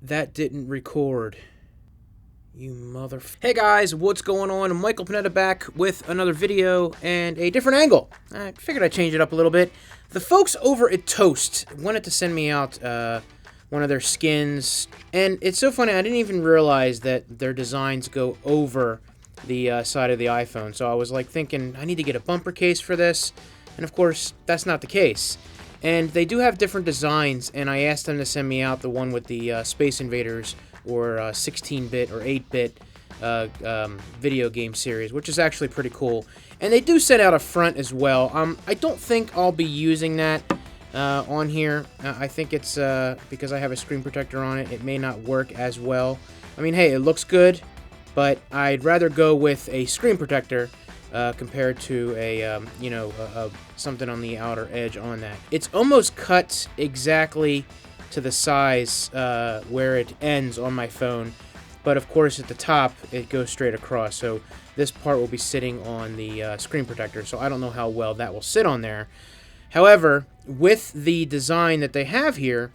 That didn't record. You Hey guys, what's going on? I'm Michael Panetta back with another video and a different angle. I figured I'd change it up a little bit. The folks over at Toast wanted to send me out one of their skins, and it's so funny, I didn't even realize that their designs go over the side of the iPhone. So I was like thinking, I need to get a bumper case for this, and of course, that's not the case. And they do have different designs, and I asked them to send me out the one with the Space Invaders or 16-bit or 8-bit video game series, which is actually pretty cool. And they do send out a front as well. I don't think I'll be using that on here. I think it's because I have a screen protector on it, it may not work as well. I mean, hey, it looks good, but I'd rather go with a screen protector compared to a, something on the outer edge on that. It's almost cut exactly to the size where it ends on my phone, but of course at the top it goes straight across, so this part will be sitting on the screen protector, so I don't know how well that will sit on there. However, with the design that they have here,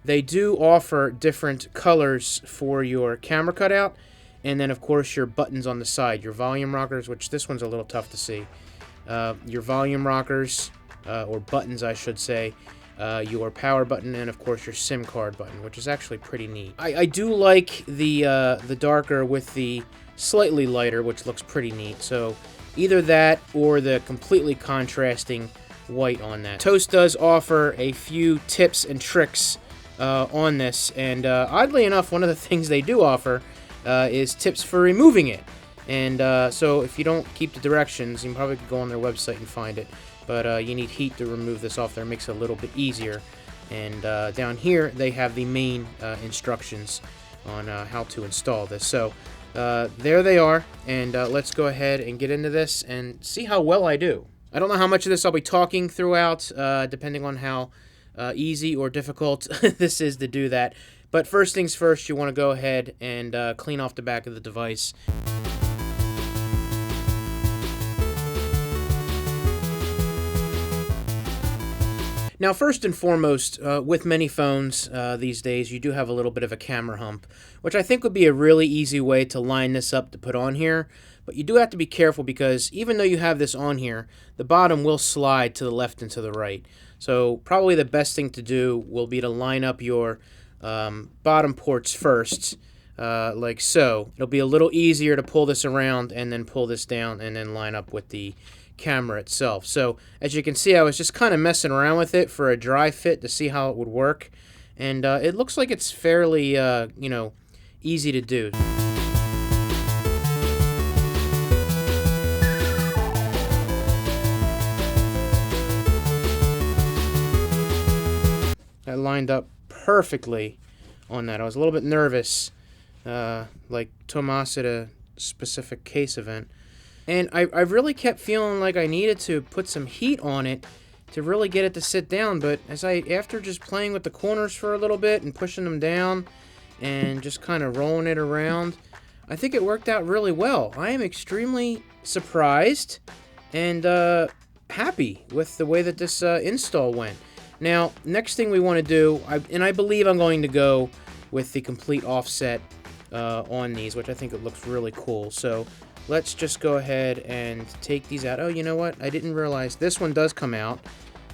they do offer different colors for your camera cutout, and then of course your buttons on the side, your volume rockers, which this one's a little tough to see, your volume rockers, or buttons I should say, your power button, and of course your SIM card button, which is actually pretty neat. I do like the darker with the slightly lighter, which looks pretty neat. So either that or the completely contrasting white on that. Toast does offer a few tips and tricks on this, and oddly enough, one of the things they do offer is tips for removing it. And so if you don't keep the directions, you can probably go on their website and find it. But you need heat to remove this off there. It makes it a little bit easier. And down here, they have the main instructions on how to install this. So there they are. And let's go ahead and get into this and see how well I do. I don't know how much of this I'll be talking throughout, depending on how easy or difficult this is to do that. But first things first, you want to go ahead and clean off the back of the device. Now, first and foremost, with many phones these days, you do have a little bit of a camera hump, which I think would be a really easy way to line this up to put on here. But you do have to be careful because even though you have this on here, the bottom will slide to the left and to the right. So probably the best thing to do will be to line up your bottom ports first, like so. It'll be a little easier to pull this around and then pull this down and then line up with the camera itself. So as you can see, I was just kind of messing around with it for a dry fit to see how it would work, and it looks like it's fairly easy to do. I lined up perfectly on that. I was a little bit nervous, like Tomas at a specific case event. And I really kept feeling like I needed to put some heat on it to really get it to sit down. But after just playing with the corners for a little bit and pushing them down and just kind of rolling it around, I think it worked out really well. I am extremely surprised and happy with the way that this install went. Now, next thing we want to do, and I believe I'm going to go with the complete offset on these, which I think it looks really cool. So let's just go ahead and take these out. Oh, you know what? I didn't realize this one does come out.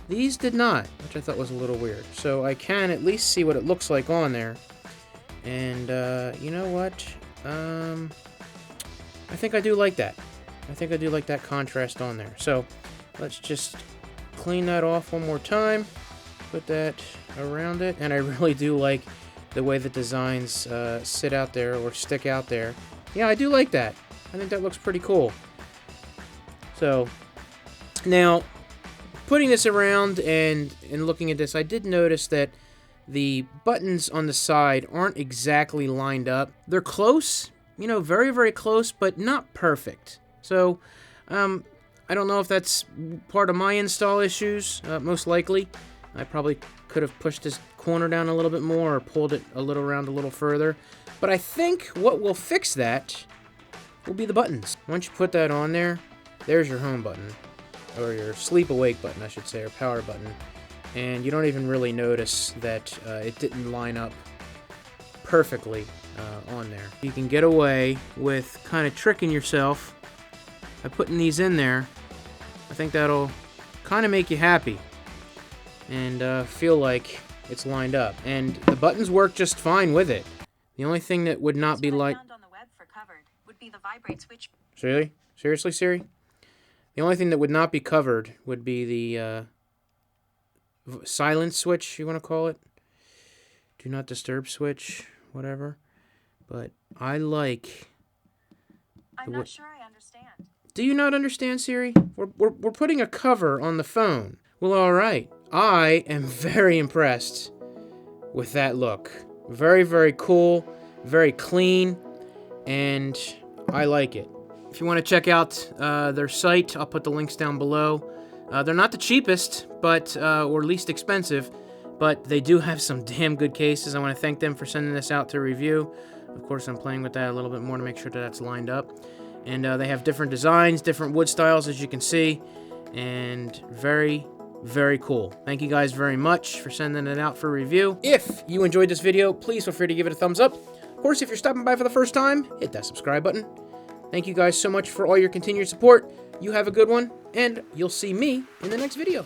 These did not, which I thought was a little weird. So I can at least see what it looks like on there. And you know what? I think I do like that. I think I do like that contrast on there. So let's just clean that off one more time. Put that around it. And I really do like the way the designs sit out there or stick out there. Yeah, I do like that. I think that looks pretty cool. So, now, putting this around and looking at this, I did notice that the buttons on the side aren't exactly lined up. They're close, very, very close, but not perfect. So, I don't know if that's part of my install issues, most likely. I probably could have pushed this corner down a little bit more or pulled it a little around a little further. But I think what will fix that will be the buttons. Once you put that on there, there's your home button, or your sleep awake button, I should say, or power button. and you don't even really notice that it didn't line up perfectly on there. You can get away with kind of tricking yourself by putting these in there. I think that'll kind of make you happy and feel like it's lined up. And the buttons work just fine with it. The only thing that would not be like... Really? Seriously, Siri? The only thing that would not be covered would be the silence switch, you want to call it. Do not disturb switch, whatever. But I like... I'm not sure I understand. Do you not understand, Siri? We're putting a cover on the phone. Well, alright. I am very impressed with that look. Very, very cool. Very clean. And I like it. If you want to check out their site, I'll put the links down below. They're not the cheapest, but or least expensive, but they do have some damn good cases. I want to thank them for sending this out to review. Of course, I'm playing with that a little bit more to make sure that that's lined up. And they have different designs, different wood styles, as you can see, and very, very cool. Thank you guys very much for sending it out for review. If you enjoyed this video, please feel free to give it a thumbs up. Of course, if you're stopping by for the first time, hit that subscribe button. Thank you guys so much for all your continued support. You have a good one, and you'll see me in the next video.